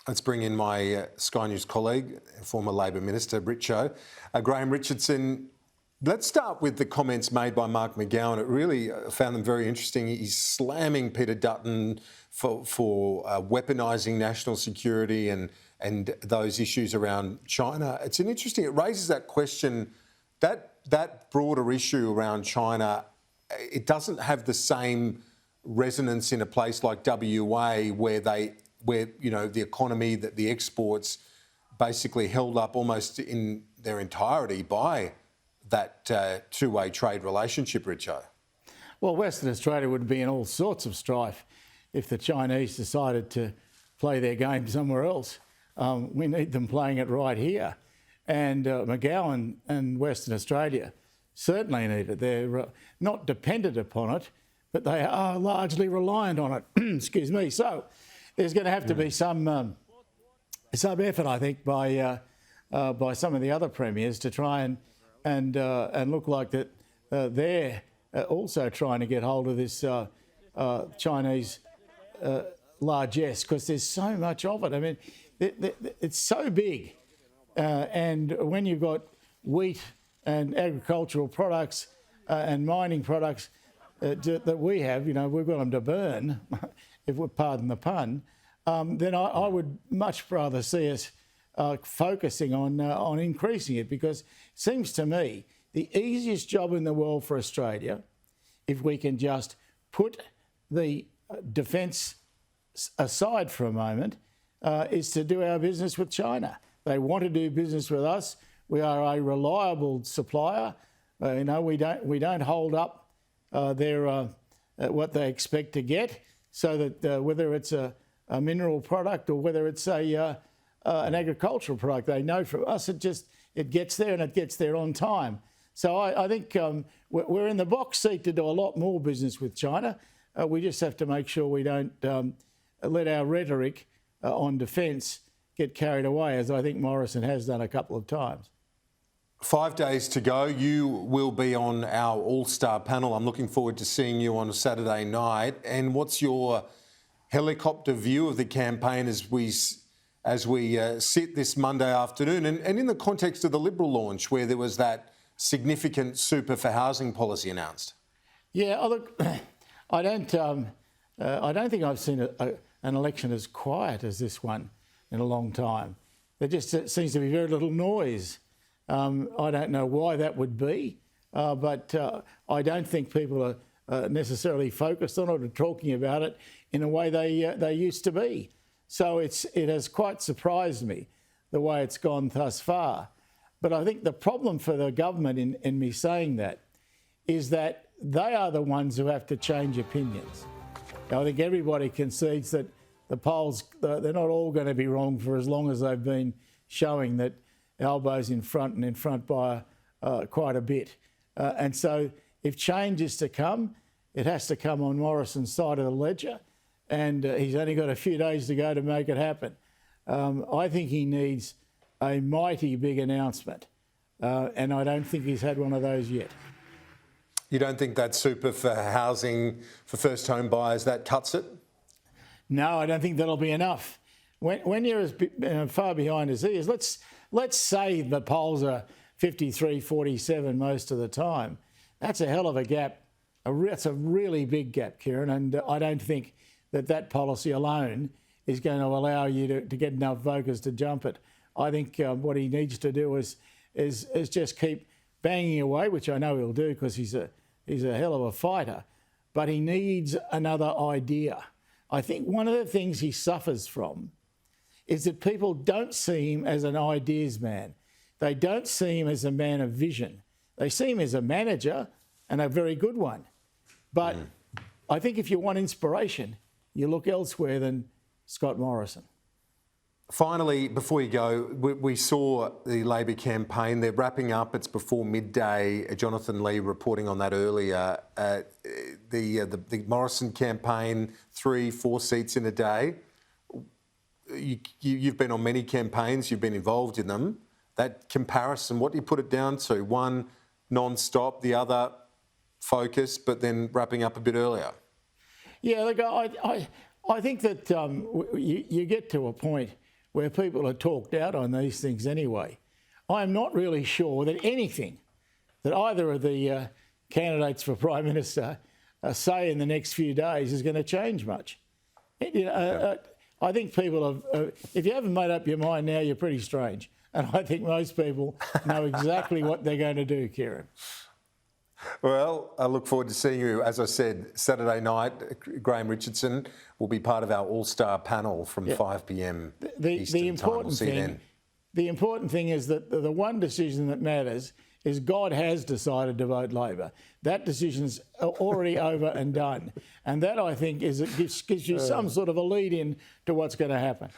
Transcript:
Let's bring in my Sky News colleague, former Labor Minister, Graham Richardson. Let's start with the comments made by Mark McGowan. It really found them very interesting. He's slamming Peter Dutton for weaponising national security and those issues around China. It raises that question, that broader issue around China, it doesn't have the same resonance in a place like WA where the economy, the exports basically held up almost in their entirety by that two-way trade relationship, Richo. Well, Western Australia would be in all sorts of strife if the Chinese decided to play their game somewhere else. We need them playing it right here. And McGowan and Western Australia certainly need it. They're not dependent upon it, but they are largely reliant on it. Excuse me. So there's going to have to be some effort, I think, by some of the other premiers to try and look like that they're also trying to get hold of this Chinese largesse, because there's so much of it. I mean, it's so big, and when you've got wheat and agricultural products and mining products that we have, we've got them to burn, if we pardon the pun, then I would much rather see us focusing on increasing it, because it seems to me the easiest job in the world for Australia, if we can just put the defence aside for a moment, is to do our business with China. They want to do business with us. We are a reliable supplier. We don't hold up their what they expect to get, so that whether it's a mineral product or whether it's an agricultural product, they know from us it gets there, and it gets there on time. So I think we're in the box seat to do a lot more business with China. We just have to make sure we don't let our rhetoric on defence get carried away, as I think Morrison has done a couple of times. 5 days to go. You will be on our all-star panel. I'm looking forward to seeing you on a Saturday night. And what's your helicopter view of the campaign as we sit this Monday afternoon, and in the context of the Liberal launch, where there was that significant super for housing policy announced? Yeah, look, I don't think I've seen an election as quiet as this one in a long time. There just seems to be very little noise. I don't know why that would be, but I don't think people are necessarily focused on it or talking about it in a way they used to be. So it has quite surprised me the way it's gone thus far. But I think the problem for the government in me saying that is that they are the ones who have to change opinions. I think everybody concedes that the polls, they're not all going to be wrong for as long as they've been showing that Albo's in front and in front by quite a bit. And so if change is to come, it has to come on Morrison's side of the ledger, and he's only got a few days to go to make it happen. I think he needs a mighty big announcement, and I don't think he's had one of those yet. You don't think that super for housing for first home buyers, that cuts it? No, I don't think that'll be enough. When you're as far behind as he is, let's say the polls are 53-47 most of the time. That's a hell of a gap. That's a really big gap, Kieran, and I don't think that policy alone is going to allow you to get enough voters to jump it. I think what he needs to do is just keep banging away, which I know he'll do because he's a hell of a fighter, but he needs another idea. I think one of the things he suffers from is that people don't see him as an ideas man. They don't see him as a man of vision. They see him as a manager, and a very good one. But I think if you want inspiration, you look elsewhere than Scott Morrison. Finally, before you go, we saw the Labor campaign. They're wrapping up. It's before midday. Jonathan Lee reporting on that earlier. The Morrison campaign, 3-4 seats in a day. You've been on many campaigns. You've been involved in them. That comparison, what do you put it down to? One, non-stop. The other, focus, but then wrapping up a bit earlier. Yeah, look, I think that you get to a point where people are talked out on these things anyway. I'm not really sure that anything that either of the candidates for Prime Minister say in the next few days is going to change much. I think people have, if you haven't made up your mind now, you're pretty strange. And I think most people know exactly what they're going to do, Kieran. Well, I look forward to seeing you. As I said, Saturday night, Graham Richardson will be part of our all-star panel from 5 p.m. Eastern time. We'll see you then. The important thing is that the one decision that matters is God has decided to vote Labor. That decision's already over and done. And that, I think, gives you some sort of a lead in to what's going to happen.